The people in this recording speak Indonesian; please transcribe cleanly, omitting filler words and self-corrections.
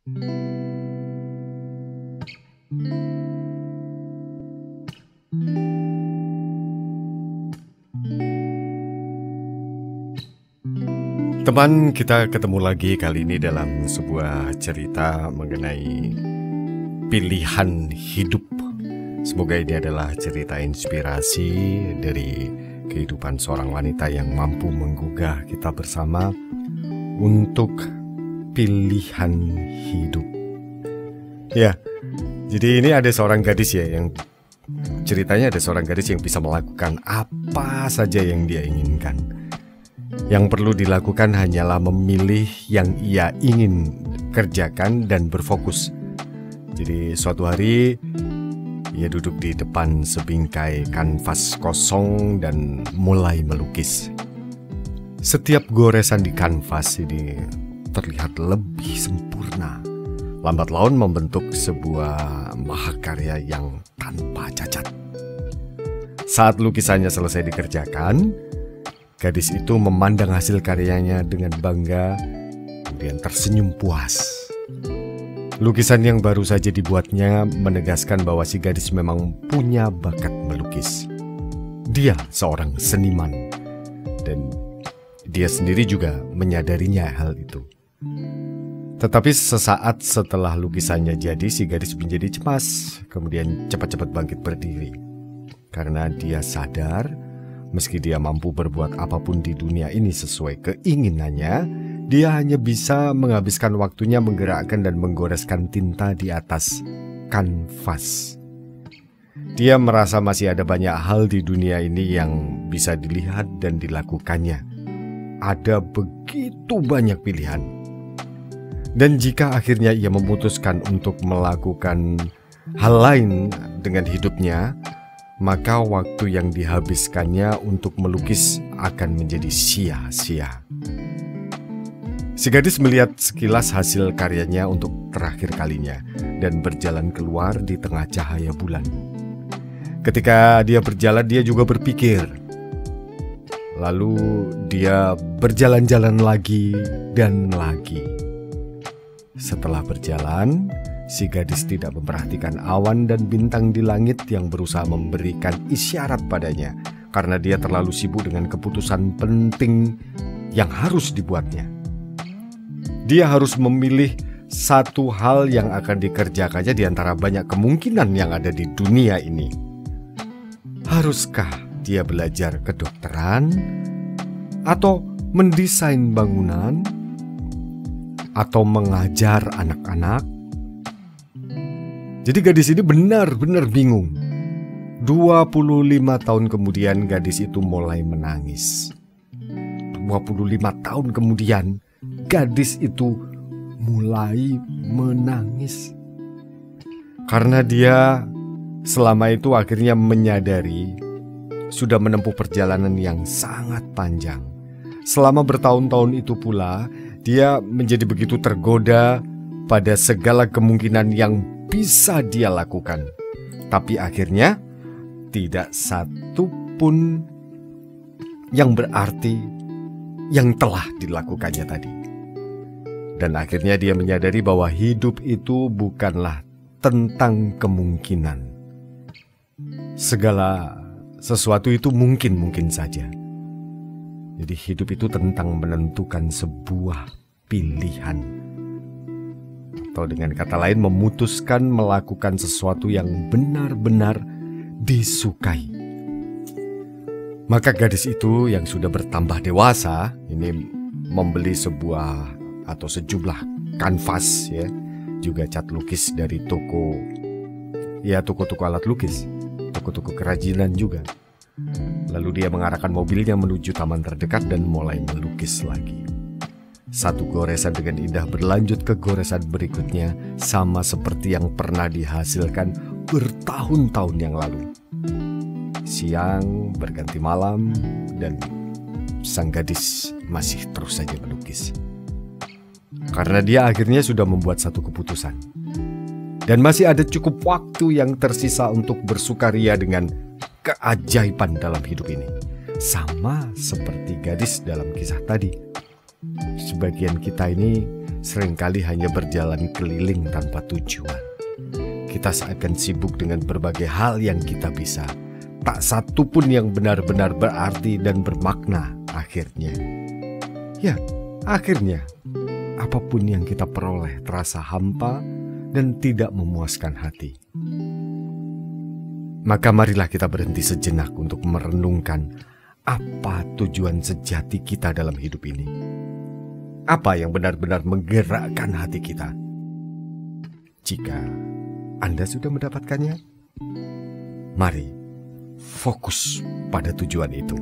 Teman, kita ketemu lagi kali ini dalam sebuah cerita mengenai pilihan hidup. Semoga ini adalah cerita inspirasi dari kehidupan seorang wanita yang mampu menggugah kita bersama untuk pilihan hidup. Ya, jadi ini ada seorang gadis ya, yang ceritanya ada seorang gadis yang bisa melakukan apa saja yang dia inginkan. Yang perlu dilakukan hanyalah memilih yang ia ingin kerjakan dan berfokus. Jadi suatu hari ia duduk di depan sebingkai kanvas kosong dan mulai melukis. Setiap goresan di kanvas ini terlihat lebih sempurna. Lambat laun membentuk sebuah mahakarya yang tanpa cacat. Saat lukisannya selesai dikerjakan, gadis itu memandang hasil karyanya dengan bangga, kemudian tersenyum puas. Lukisan yang baru saja dibuatnya menegaskan bahwa si gadis memang punya bakat melukis. Dia seorang seniman, dan dia sendiri juga menyadarinya hal itu. Tetapi sesaat setelah lukisannya jadi, si gadis menjadi cemas, kemudian cepat-cepat bangkit berdiri. Karena dia sadar, meski dia mampu berbuat apapun di dunia ini sesuai keinginannya, dia hanya bisa menghabiskan waktunya menggerakkan dan menggoreskan tinta di atas kanvas. Dia merasa masih ada banyak hal di dunia ini yang bisa dilihat dan dilakukannya. Ada begitu banyak pilihan. Dan jika akhirnya ia memutuskan untuk melakukan hal lain dengan hidupnya, maka waktu yang dihabiskannya untuk melukis akan menjadi sia-sia. Si gadis melihat sekilas hasil karyanya untuk terakhir kalinya dan berjalan keluar di tengah cahaya bulan. Ketika dia berjalan, dia juga berpikir. Lalu dia berjalan-jalan lagi dan lagi. Setelah berjalan, si gadis tidak memperhatikan awan dan bintang di langit yang berusaha memberikan isyarat padanya karena dia terlalu sibuk dengan keputusan penting yang harus dibuatnya. Dia harus memilih satu hal yang akan dikerjakannya di antara banyak kemungkinan yang ada di dunia ini. Haruskah dia belajar kedokteran, atau mendesain bangunan, atau mengajar anak-anak? Jadi gadis ini benar-benar bingung. 25 tahun kemudian gadis itu mulai menangis. 25 tahun kemudian gadis itu mulai menangis. Karena dia selama itu akhirnya menyadari sudah menempuh perjalanan yang sangat panjang. Selama bertahun-tahun itu pula dia menjadi begitu tergoda pada segala kemungkinan yang bisa dia lakukan. Tapi akhirnya tidak satu pun yang berarti yang telah dilakukannya tadi. Dan akhirnya dia menyadari bahwa hidup itu bukanlah tentang kemungkinan. Segala sesuatu itu mungkin saja. Jadi hidup itu tentang menentukan sebuah pilihan. Atau dengan kata lain, memutuskan melakukan sesuatu yang benar-benar disukai. Maka gadis itu yang sudah bertambah dewasa ini membeli sebuah atau sejumlah kanvas ya, juga cat lukis dari toko alat lukis, toko-toko kerajinan juga. Lalu dia mengarahkan mobilnya menuju taman terdekat dan mulai melukis lagi. Satu goresan dengan indah berlanjut ke goresan berikutnya, sama seperti yang pernah dihasilkan bertahun-tahun yang lalu. Siang berganti malam dan sang gadis masih terus saja melukis. Karena dia akhirnya sudah membuat satu keputusan. Dan masih ada cukup waktu yang tersisa untuk bersukaria dengan keajaiban dalam hidup ini. Sama seperti gadis dalam kisah tadi. Sebagian kita ini seringkali hanya berjalan keliling tanpa tujuan. Kita seakan sibuk dengan berbagai hal yang kita bisa. Tak satu pun yang benar-benar berarti dan bermakna akhirnya. Ya, akhirnya apapun yang kita peroleh terasa hampa dan tidak memuaskan hati. Maka marilah kita berhenti sejenak untuk merenungkan apa tujuan sejati kita dalam hidup ini. Apa yang benar-benar menggerakkan hati kita? Jika Anda sudah mendapatkannya, mari fokus pada tujuan itu.